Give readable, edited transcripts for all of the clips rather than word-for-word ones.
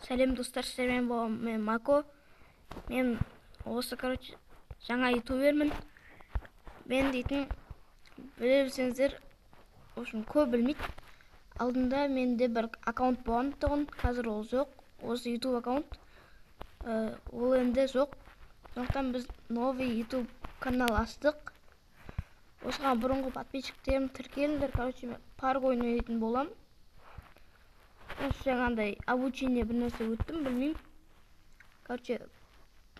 Сәлем достар, сәлем болам, мен Мако. Мен осы, жаңа ютубермін. Мен дейтін, біле білсеңіздер, көп білмейді. Алдында менде бір аккаунт болған тұғын, қазір ол жоқ. Осы ютуб аккаунт. Ол енді жоқ. Сондықтан біз новый ютуб канал астық. Осыған бұрынғы подписчиктерім тіркеліңдер. Мен парк ойын ойнайтын болам. Жаңағындай обучение бір нәрсе өттім, білмеймін.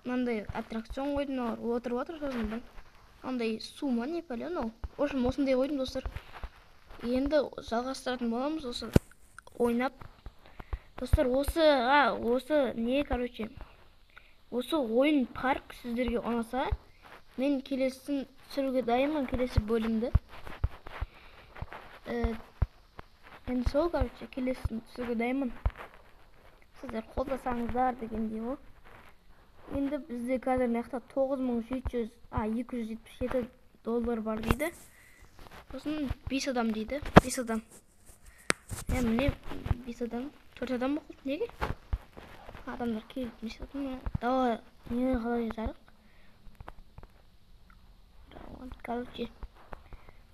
Мынандай аттракцион қойдым, отырып отыр сосын бір. Андай су ма, не пәлен ол. Осындай қойдым, достар. Енді жалғастыратын боламыз осы ойнап. Достар, осы ойын парк сіздерге ұнаса, мен келесін түсіруге дайынмын, келесі бөлімді. Енді сол, келесін түсіруге дайынмын. Сіздер қолдасаңыздар дегендей ғой. Енді бізде қазір мақта $9,277 бар дейді. Сосын 5 адам дейді. 5 адам. Міне 5 адам. 4 адам ба қылып, неге? Адамдар келіп нешетін. Дауа не қалай жарық?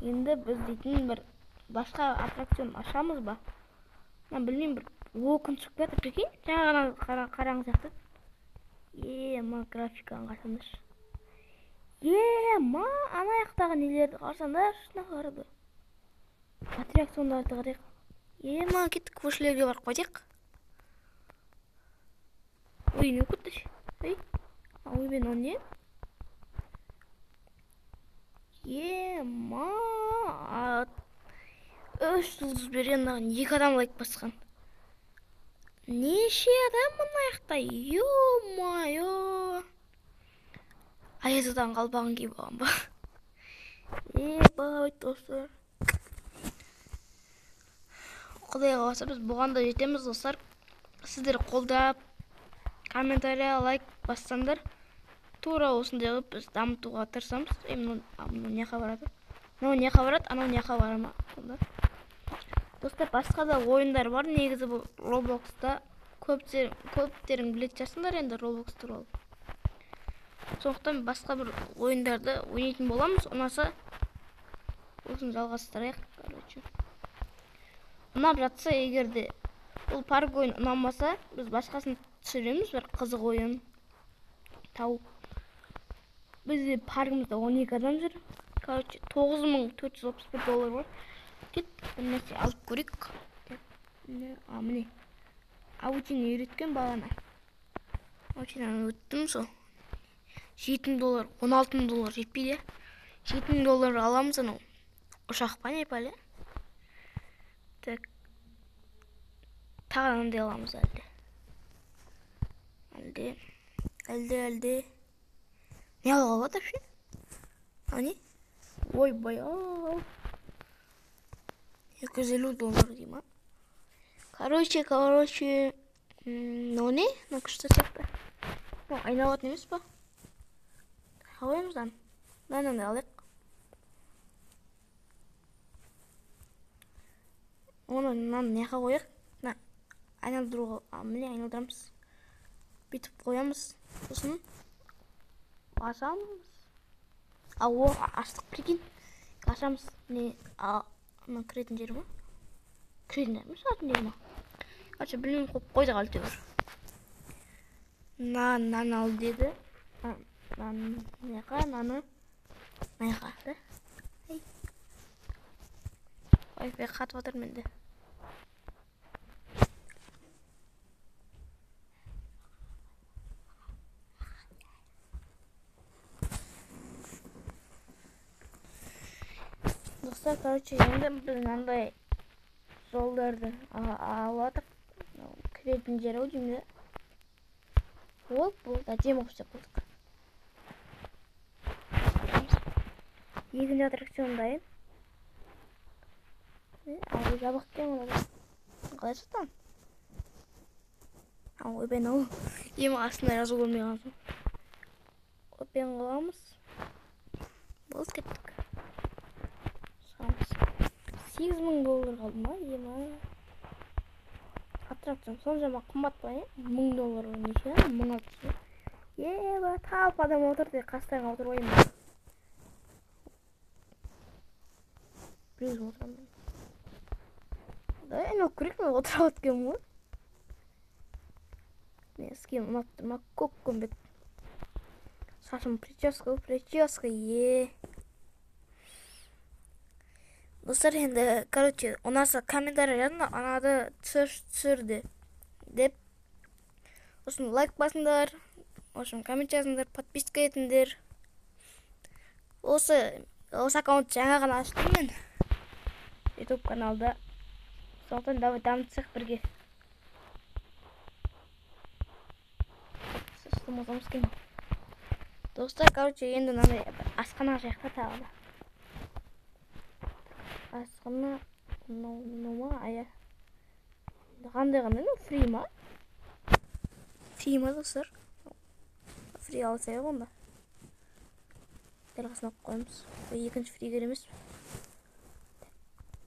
Енді біз дейтін бір басқа аттракцион ашамыз ба? Мен білмеймін, бір оқын шығып кетіп, прикинь? Жаңа ғана қараңыз сияқты. Графикаға қарасаңдаршы. Ана аяқтағы нелерді қарасаңдар, шына қарады. Аттракциондарды қарайық. Кеттік көшелерге барып қайтайық. Ой, не өкітті? Ой, мен ол не? 3 жұлдыз бергеннен 2 адам лайк басқан. Неше адам мына аяқта? Ё-майо. Аязыдан қалпағын киіп алған ба? Бай достар. Құдайға қаласа біз бұған да жетеміз, достар. Сіздер қолдап, комментария, лайк бассаңдар, тура осындай қылып біз дамытуға тырысамыз. Мынау не қабарады? Мынау не қабарады? Анау не қабара ма? Достар, басқа да ойындар бар. Негізі бұл Roblox'та көптерің білетін шығарсыңдар енді Roblox туралы. Сондықтан басқа бір ойындарды ойнайтын боламыз. Ұнаса осын жалғастырайық. Ұнап жатса, егерде бұл парк ойын ұнамаса, біз басқасын түсіреміз. Бір қызық ойын тауып. Бізде паркымызда 12 адам жүр. $9,461 бар. Кет, бір нәрсе алып көрейік. Міне. Обучение үйреткен бағана. Обучениені өттім сол. $7, $16 жетпейді. $7 аламыз анау. Ұшақ па не пәле? Так. Тағы андай аламыз әлде. Не алға бат әпше? Ане? Ой, бай-ау. $250 дейма. Короче, не? Күшті сияқты. Айналатын емес па? Қойымыздан. Мынаны алайық. Оны неға қойық? Айналдыруға, міне айналдырамыз. Бетіп қоямыз. Сосын басамыз. Аштық, прикинь. Ашамыз. Мына кіретін жері ма? Кіретін жері ма? Сатын жері ма? Білмеймін, қойдық әлі тегір. Нан ал деді. Наны да? Wi-Fi қатып атыр менде. Достар, енді біз мынандай жолдарды алатық. Кіретін жері ау деймін. Бұл әдем оқыстап болдық. Екінші аттракцион дайын. Ал жабық кен олады. Қалай шықтан? Ойбен ол. Астында жазу көрмей қалсын. Ойбен қыламыз. Бұл кеттік. $8,000 қалды ма? аттракцион соншама қымбат па, $1000 неше, 1600. Ба, талып адам отыр де, қастарыңа отырып ойым. Біреу отырамын. Да, eno күрек мен отырып өткен ғой. Мен скем ұнаттырма, көк көмбет. Saçım прическа, Dostlar şimdi, короче, ondan sonra komentarya yazın da anadı түсірді деп. Olsun like basınlar, olsun komment yazыңдар, подписка етіңдер. Осы аккаунт жаңа ғана аштым мен. YouTube каналда. Сондықтан давай дамытсақ бірге. Сыстымызымыз кем. Dostlar, короче, енді мынандай асхана жақта тағы да. Асхана, ма, ая. Қандай, фри ма? Фри ма, достар? Фри алсай онда. Дәл қасына қойымыз. Екінші фри керемес.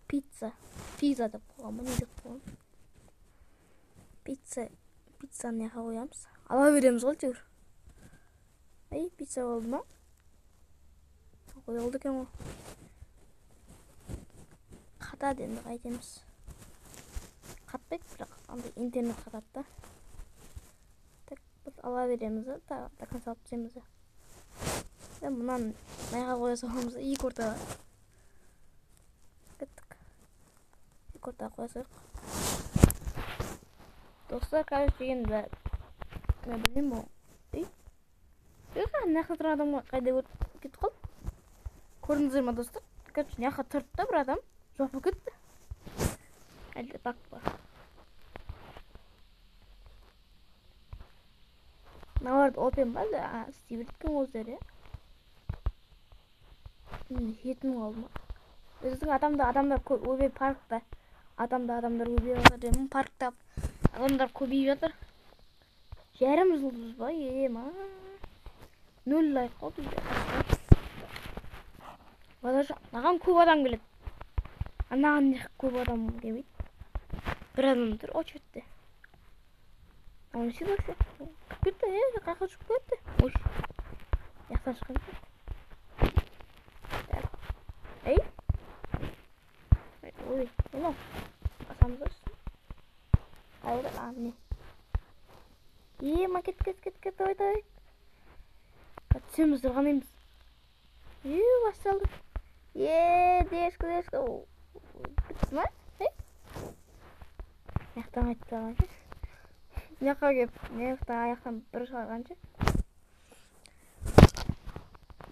Пизза деп қойған, не деп қойған? Пиццаны неға қоямыз? Ала береміз ғой, жүр. Pizza oldu mu? Koyuldu ki ama. Kata dendi kaytemiz. Kattık bırak. Anda internet katatta. Tek biz ala veremiz. Takın sapacağımız. Ve bundan neye koyasamamız iyi kurtarlar. Gittik. İyi kurtar koyasak. Dostlar kardeşlerim de ne bileyim bu. Ne kadar adam kayda gittik ol. Көрдіңіздер ма, достар? Короче, мына жаққа тұрды да бір адам, жоқ болып кетті. Әлде бак бар. Мыналарды опен ба, істей берген өздері. Жетім қалды ма? Біздің адамдар көбейіп паркта. Адамдар көбейіп жатыр деймін. Паркта адамдар көбейіп жатыр. Жарым жұлдыз ба? Ма? 0 лайк қойды. Маған көп адам келеді. Анаған не көп адам келмейді. Бір адам тұр, очередте. Оны сен көрсе. Кіріп кетті, қайқа шығып кетті. Ой, яқтан шығып кетті. Ой, не басамыз өссін. Қайда, міне. Ма, кет, ой. Түсеміз тұрғанымыз. Басталды. Дешкі. Бітті ма? Аяқтан айтпағанша. Мына кеп, аяқтан бір шығарғанша.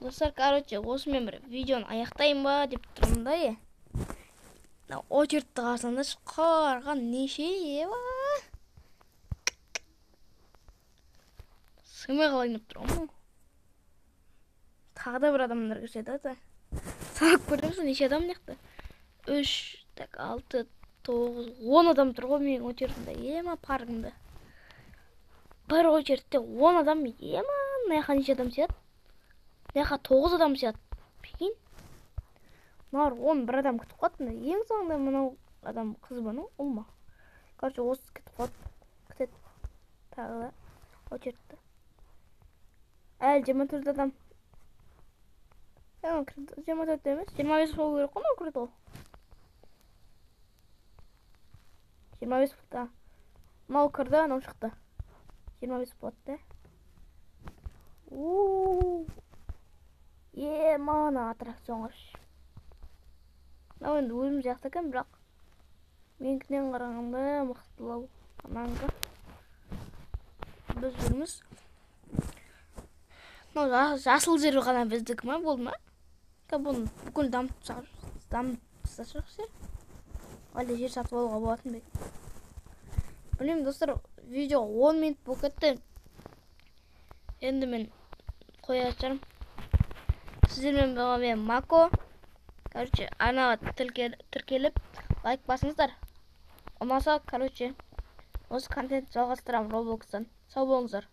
Достар, короче, осымен бір видеоны аяқтайын ба деп тұрмын да. Очередті қарсаңда шығарған неше ба? Сымай қалайын деп тұрмын. Тағы да бір адамдар көрседі да. Сағып көрдіңіз, неше адам неқті? 3, 6, 9, 10 адам тұр ғой менің очередімде. Ма паркында. Бір очередте 10 адам. Ма, мына неше адам сияды? Мына 9 адам сияды. Пекин. Мынау 11 адам күтіп қойды. Ең соңында мынау адам қыз ба, ұл ма? Короче, осы күтіп қойды. Күтеді. Тағы да очередте. Әлі 24 адам. 24 емес, 25 болу керек қой, мынау кірді ол. 25 болда. Мынау кірді, анау шықты. 25 болды. Мана аттракцион қарш. Мынау енді өзім жақсы екен, бірақ менікінен қарағанда мықтылау. Анаңғы біз жүрміз. Жасыл жері ғана біздікі ма, болды ма? Бұны бүкіл дамытсақ ше. Әлде жер сатып алуға болатын бе? Білмеймін, достар, видео 10 минут болып кетті. Енді мен қоя жатырмын. Сіздермен болған мен Мако. Короче, анаға тіркеліп лайк басыңыздар. Ұнаса, короче, осы контент жалғастырамын Roblox'тан. Сау болыңыздар.